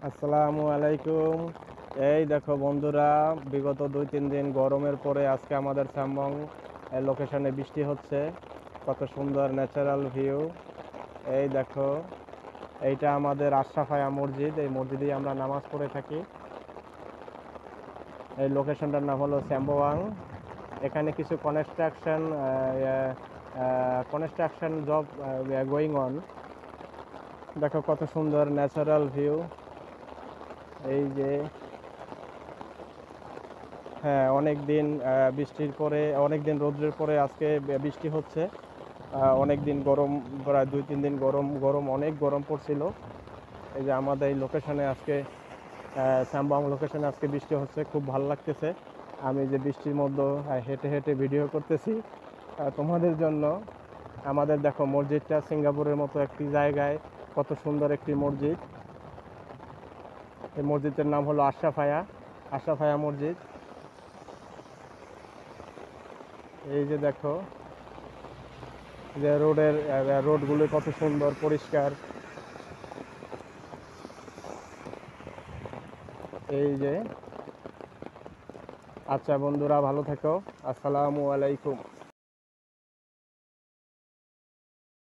আসসালামু আলাইকুম। এই দেখো বন্ধুরা, বিগত 2-3 দিন গরমের পরে আজকে আমাদের সাম্বং লোকেশনে বৃষ্টি হচ্ছে। কত সুন্দর ন্যাচারাল ভিউ। এই দেখো, এইটা আমাদের আশরাফায়া মসজিদ। এই মসজিদেই আমরা নামাজ পড়ে থাকি। এই লোকেশনটার নাম হলো স্যাম্বোয়াং। এখানে কিছু কনস্ট্রাকশন জব গোয়িং অন। দেখো কত সুন্দর ন্যাচারাল ভিউ। এই যে, হ্যাঁ, অনেক দিন বৃষ্টির পরে, অনেক দিন রৌদ্রের পরে আজকে বৃষ্টি হচ্ছে। অনেক দিন গরম, প্রায় 2-3 দিন গরম গরম অনেক গরম পড়ছিল। এই যে আমাদের এই লোকেশনে আজকে, সাম্বাং লোকেশনে আজকে বৃষ্টি হচ্ছে, খুব ভালো লাগতেছে। আমি যে বৃষ্টির মধ্যে হেঁটে হেঁটে ভিডিও করতেছি তোমাদের জন্য। আমাদের দেখো মসজিদটা সিঙ্গাপুরের মতো একটি জায়গায়, কত সুন্দর একটি মসজিদ। এই মসজিদের নাম হলো আশরাফায়া মসজিদ। এই যে দেখো, যে রোডগুলো কত সুন্দর পরিষ্কার। এই যে, আচ্ছা বন্ধুরা, ভালো থেকো। আসসালামু আলাইকুম।